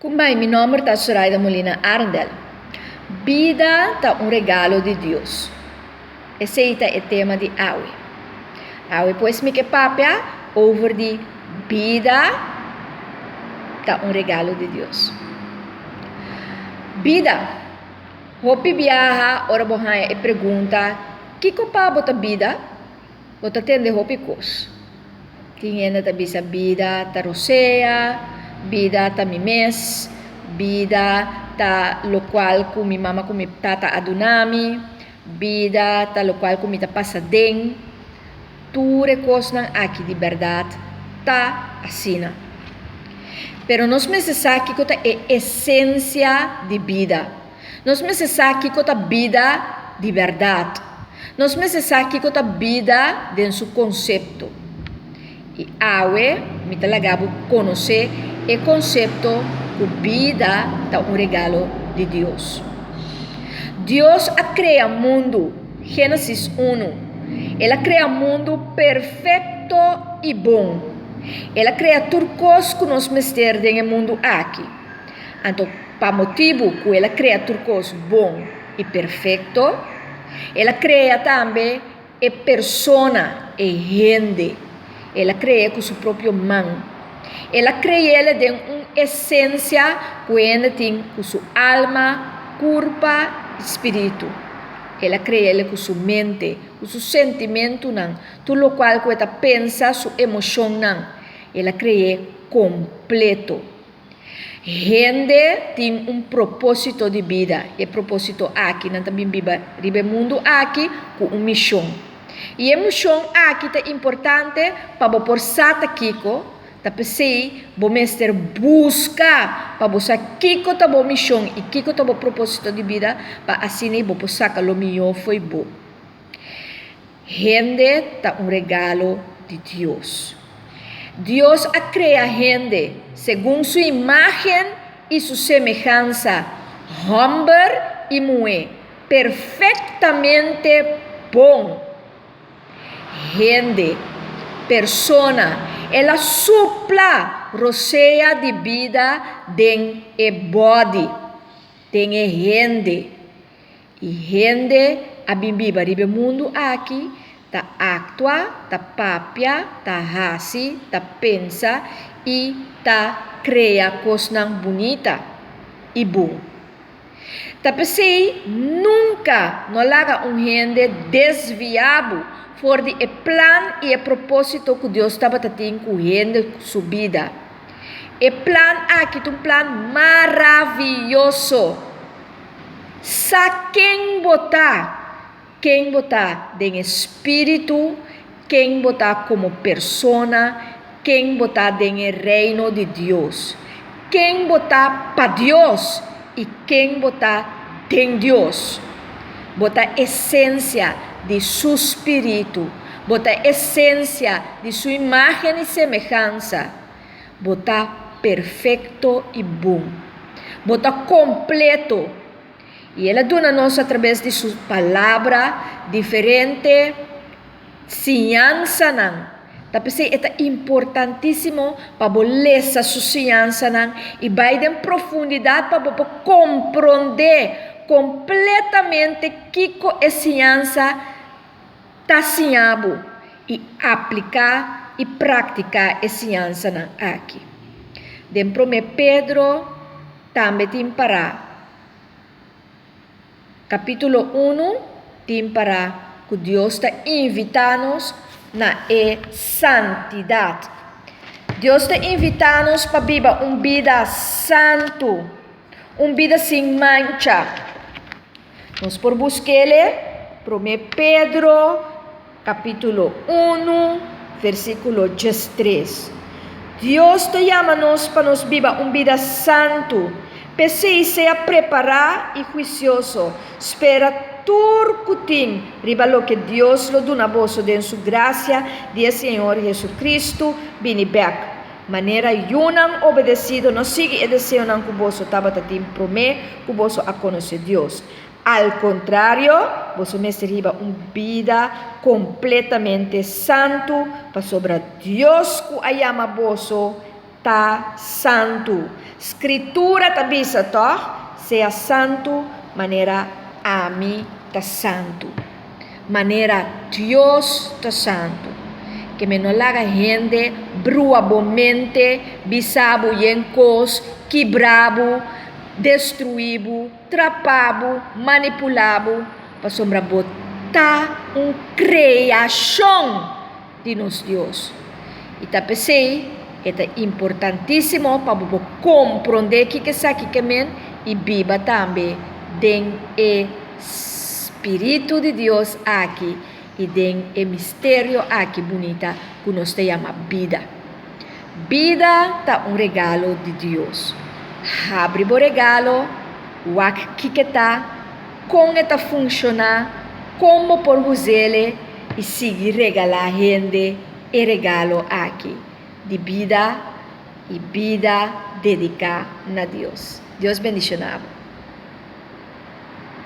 Kumbai, meu nome é Zoraida Molina Arndel. Vida está um regalo de Deus. Esse é o tema de hoje. Hoje, pois, me que papia over de vida está um regalo de Deus. Vida. Hopi viaja, ora bohanha e pergunta, que copa bota vida? Bota tende hopi kos. Tinha ta bisa vida ta rosea, vida ta mimes, vida ta lo qual ku mi mama ku mi tata adunami, vida ta lo qual ku mi ta passa den. Tu recosnan aqui de verdade ta assina. Pero nós me sabe que é essência de vida. Nós me sabe que é vida de verdade. Nós me sabe que é vida dentro do conceito. E awe, me talagabo conhecer o conceito que vida é um regalo de Deus. Deus cria o mundo, Gênesis 1. Ela cria o mundo perfeito e bom. Ela cria tudo que nós mestemos no mundo aqui. Então, para motivo que ela cria tudo bom e perfeito, ela cria também a persona, a gente. Ela cria com sua própria mão. Ela cria ela de uma essência que ela tem com sua alma, corpo e espírito. Ela cria ela com sua mente, com seu sentimento, tudo o qual ela pensa, sua emoção. Ela cria completo. Gente tem um propósito de vida. E propósito aqui, nós também vivemos o mundo aqui com uma missão. E a missão aqui é importante para você posar aqui, tapi você busca para você que é a missão e que é o propósito de vida para assim você posar o melhor foi bom. Gente é um regalo de Deus. Deus cria gente segundo sua imagem e sua semelhança, homem e mulher, perfeitamente bom. Gente, persona, ela supla roceia de vida den e body, den e gente. E gente a bimbiba ribe mundo aqui, ta actua, ta papia, ta hasi, ta pensa e ta cria coisas bonita e bom. Tapi nunca não laga gente desviado for de plan e o propósito que Deus estava tendo com gente sua vida. O plan aqui é um plan maravilhoso. Sa quem botar em espírito, quem botar como persona, quem botar em reino de Deus, quem botar para Deus e quem botar em Deus. Botar essência de seu espírito, botar essência de sua imagem e semelhança, botar perfeito e bom, botar completo. E ela dá-nos através de sua palavra diferente ciência não. Tapi é importantíssimo para ler essa ciência não e vai em profundidade para compreender completamente que a ciência está ensinando e aplicar e praticar a ciência aqui. Dentro de Pedro também tem para capítulo 1 tem para que Deus está invitando-nos na santidade. Deus está invitando-nos para viver uma vida santo, uma vida sem mancha. Nós por buscar para Pedro capítulo 1, versículo 13. Deus te chama-nos para nos viver uma vida santo. Pese seja preparar e juicioso. Espera tudo que tem. Riba lo que Deus lo dá na vossa de sua graça, de Senhor Jesus Cristo, vini back. Maneira yunang obedecido, não siga e desejo não que você estava tendo promê, que você a conhecer Deus. Al contrário, você necessita uma vida completamente santo para sobre Deus que a chama você tá santo. Escritura tá bisa to, seja santo, maneira ami tá santo. Maneira Deus tá santo. Que me não laga gente bruabamente, bisabo e encos, quebrabo, destruíbo, trapabo, manipulabo, para sombra botar criação de nos Deus. E tá pensei, é importantíssimo para você compreender que sabe que men e viva também den Espírito de Deus aqui e den o mistério aqui bonita que nós te chama vida. Vida tá regalo de Deus. Abre o regalo, o que tá, como está funcionar, como por usá-lo e seguir regalar gente e regalo aqui de vida e vida dedicada a Deus. Deus bendicionado.